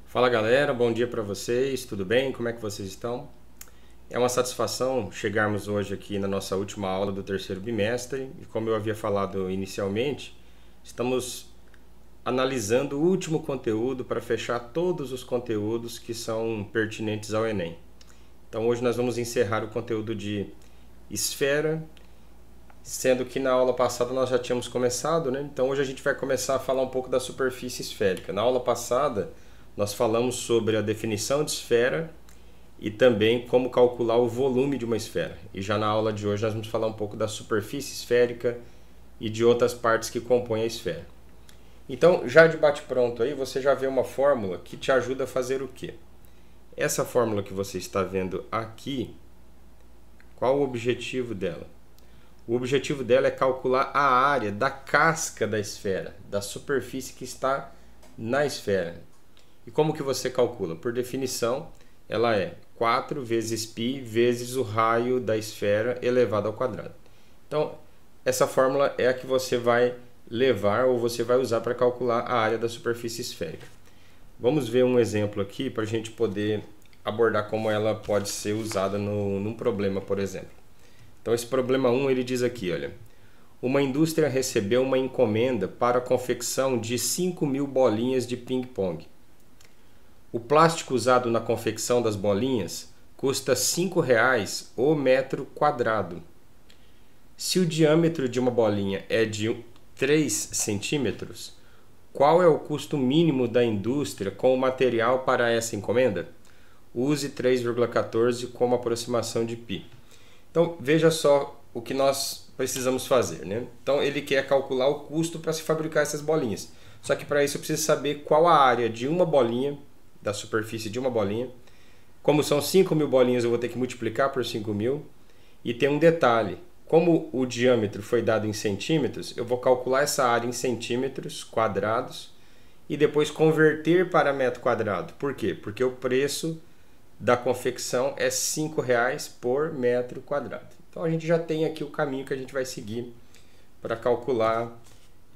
Fala galera, bom dia para vocês, tudo bem? Como é que vocês estão? É uma satisfação chegarmos hoje aqui na nossa última aula do terceiro bimestre e como eu havia falado inicialmente, estamos analisando o último conteúdo para fechar todos os conteúdos que são pertinentes ao Enem. Então hoje nós vamos encerrar o conteúdo de esfera, sendo que na aula passada nós já tínhamos começado, né? Então hoje a gente vai começar a falar um pouco da superfície esférica. Na aula passada nós falamos sobre a definição de esfera e também como calcular o volume de uma esfera. E já na aula de hoje nós vamos falar um pouco da superfície esférica e de outras partes que compõem a esfera. Então, já de bate-pronto aí, você já vê uma fórmula que te ajuda a fazer o quê? Essa fórmula que você está vendo aqui, qual o objetivo dela? O objetivo dela é calcular a área da casca da esfera, da superfície que está na esfera. E como que você calcula? Por definição, ela é 4 vezes π vezes o raio da esfera elevado ao quadrado. Então, essa fórmula é a que você vai levar ou você vai usar para calcular a área da superfície esférica. Vamos ver um exemplo aqui para a gente poder abordar como ela pode ser usada num problema, por exemplo. Então, esse problema 1, ele diz aqui, olha, uma indústria recebeu uma encomenda para a confecção de 5.000 bolinhas de ping-pong. O plástico usado na confecção das bolinhas custa R$ 5,00 o metro quadrado. Se o diâmetro de uma bolinha é de 3 centímetros, qual é o custo mínimo da indústria com o material para essa encomenda? Use 3,14 como aproximação de π. Então, veja só o que nós precisamos fazer, né? Então, ele quer calcular o custo para se fabricar essas bolinhas. Só que para isso eu preciso saber qual a área de uma bolinha, da superfície de uma bolinha. Como são 5.000 bolinhas, eu vou ter que multiplicar por 5.000. E tem um detalhe, como o diâmetro foi dado em centímetros, eu vou calcular essa área em centímetros quadrados e depois converter para metro quadrado. Por quê? Porque o preço da confecção é R$ 5,00 por metro quadrado. Então a gente já tem aqui o caminho que a gente vai seguir para calcular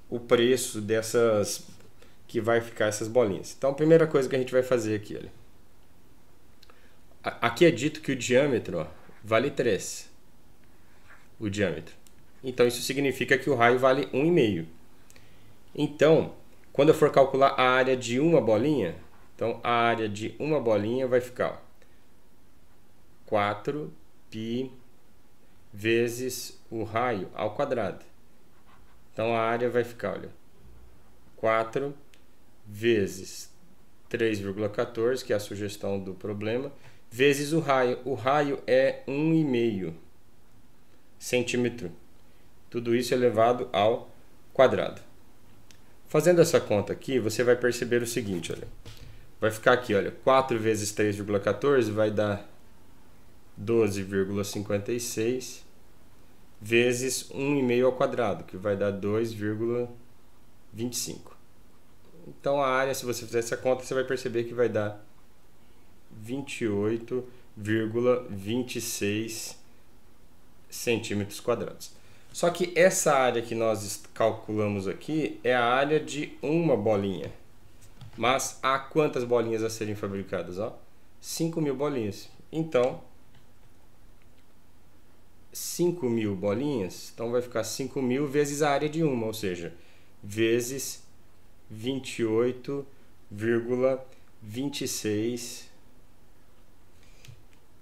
o preço dessas que vai ficar essas bolinhas. Então a primeira coisa que a gente vai fazer aqui, olha. Aqui é dito que o diâmetro, ó, vale 3. O diâmetro. Então isso significa que o raio vale 1,5. Então, quando eu for calcular a área de uma bolinha, então a área de uma bolinha vai ficar, ó, 4π vezes o raio ao quadrado. Então a área vai ficar, olha, 4 vezes 3,14, que é a sugestão do problema, vezes o raio. O raio é 1,5 centímetro. Tudo isso elevado ao quadrado. Fazendo essa conta aqui, você vai perceber o seguinte, olha. Vai ficar aqui, olha, 4 vezes 3,14 vai dar 12,56 vezes 1,5 ao quadrado, que vai dar 2,25. Então a área, se você fizer essa conta, você vai perceber que vai dar 28,26 centímetros quadrados. Só que essa área que nós calculamos aqui é a área de uma bolinha. Mas há quantas bolinhas a serem fabricadas? 5.000 bolinhas. Então, 5.000 bolinhas, então vai ficar 5.000 vezes a área de uma, ou seja, vezes 28,26.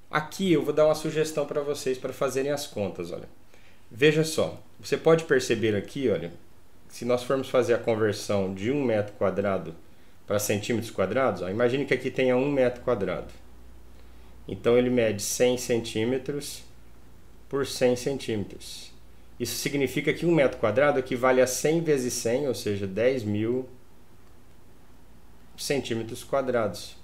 Aqui eu vou dar uma sugestão para vocês para fazerem as contas, olha. Veja só, você pode perceber aqui, olha, se nós formos fazer a conversão de 1 metro quadrado para centímetros quadrados, ó, imagine que aqui tenha 1 metro quadrado. Então ele mede 100 centímetros por 100 centímetros. Isso significa que 1 metro quadrado equivale a 100 vezes 100, ou seja, 10.000 centímetros quadrados.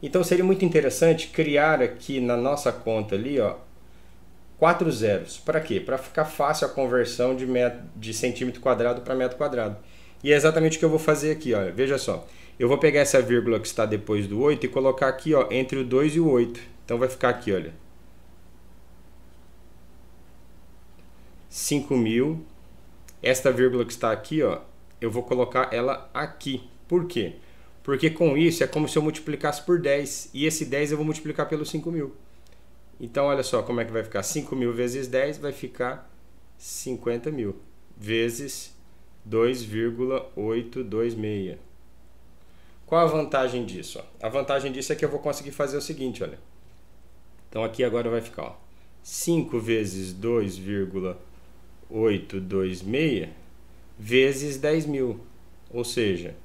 Então seria muito interessante criar aqui na nossa conta ali, ó, 4 zeros. Para quê? Para ficar fácil a conversão de centímetro quadrado para metro quadrado. E é exatamente o que eu vou fazer aqui, olha. Veja só. Eu vou pegar essa vírgula que está depois do 8 e colocar aqui, ó, entre o 2 e o 8. Então vai ficar aqui, olha. 5.000. Esta vírgula que está aqui, ó, eu vou colocar ela aqui. Por quê? Porque com isso é como se eu multiplicasse por 10. E esse 10 eu vou multiplicar pelos 5.000. Então, olha só como é que vai ficar. 5.000 vezes 10 vai ficar 50.000. Vezes 2,826. Qual a vantagem disso? A vantagem disso é que eu vou conseguir fazer o seguinte, olha. Então, aqui agora vai ficar, ó, 5 vezes 2,826 vezes 10.000. Ou seja,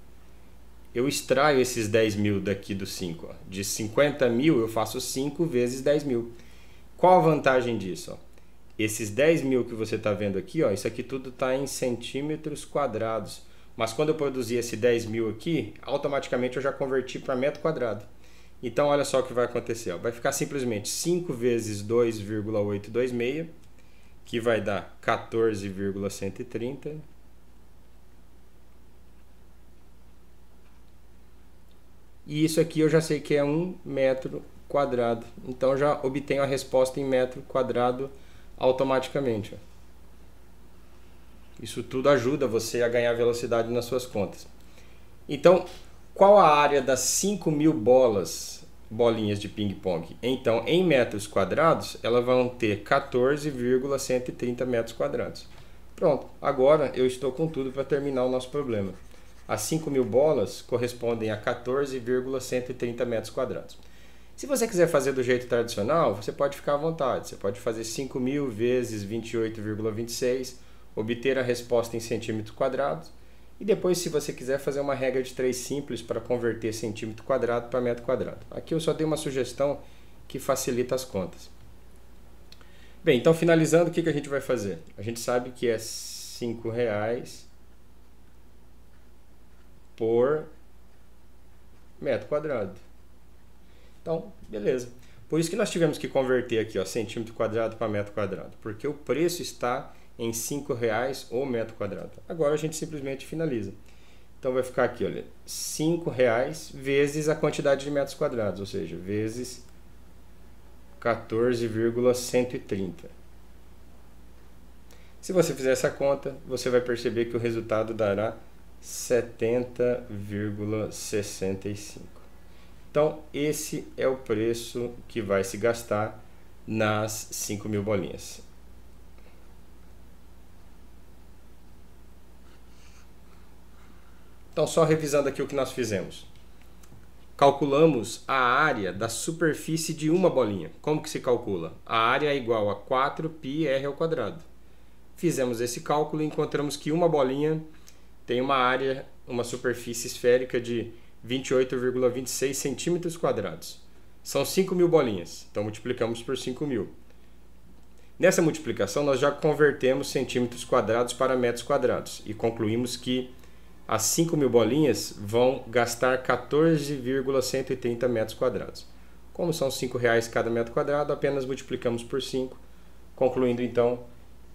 eu extraio esses 10.000 daqui do 5. Ó. De 50.000 eu faço 5 vezes 10.000. Qual a vantagem disso? Ó? Esses 10.000 que você está vendo aqui, ó, isso aqui tudo está em centímetros quadrados. Mas quando eu produzir esse 10.000 aqui, automaticamente eu já converti para metro quadrado. Então olha só o que vai acontecer. Ó. Vai ficar simplesmente 5 vezes 2,826, que vai dar 14,130. E isso aqui eu já sei que é 1 metro quadrado. Então eu já obtenho a resposta em metro quadrado automaticamente. Ó. Isso tudo ajuda você a ganhar velocidade nas suas contas. Então, qual a área das 5.000 bolinhas de ping-pong? Então, em metros quadrados, elas vão ter 14,130 metros quadrados. Pronto, agora eu estou com tudo para terminar o nosso problema. As 5.000 bolas correspondem a 14,130 metros quadrados. Se você quiser fazer do jeito tradicional, você pode ficar à vontade. Você pode fazer 5.000 vezes 28,26, obter a resposta em centímetros quadrados. E depois, se você quiser, fazer uma regra de 3 simples para converter centímetro quadrado para metro quadrado. Aqui eu só dei uma sugestão que facilita as contas. Bem, então finalizando, o que a gente vai fazer? A gente sabe que é R$5 por metro quadrado. Então, beleza. Por isso que nós tivemos que converter aqui, ó, centímetro quadrado para metro quadrado, porque o preço está em R$5 o metro quadrado. Agora a gente simplesmente finaliza. Então vai ficar aqui, olha, R$5 vezes a quantidade de metros quadrados, ou seja, vezes 14,130. Se você fizer essa conta, você vai perceber que o resultado dará 70,65. Então, esse é o preço que vai se gastar nas 5.000 bolinhas. Então, só revisando aqui o que nós fizemos. Calculamos a área da superfície de uma bolinha. Como que se calcula? A área é igual a 4πr ao quadrado. Fizemos esse cálculo e encontramos que uma bolinha tem uma área, uma superfície esférica de 28,26 centímetros quadrados. São 5.000 bolinhas, então multiplicamos por 5.000. Nessa multiplicação nós já convertemos centímetros quadrados para metros quadrados e concluímos que as 5.000 bolinhas vão gastar 14,130 metros quadrados. Como são R$5 cada metro quadrado, apenas multiplicamos por 5, concluindo então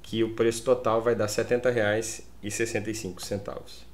que o preço total vai dar R$70,65.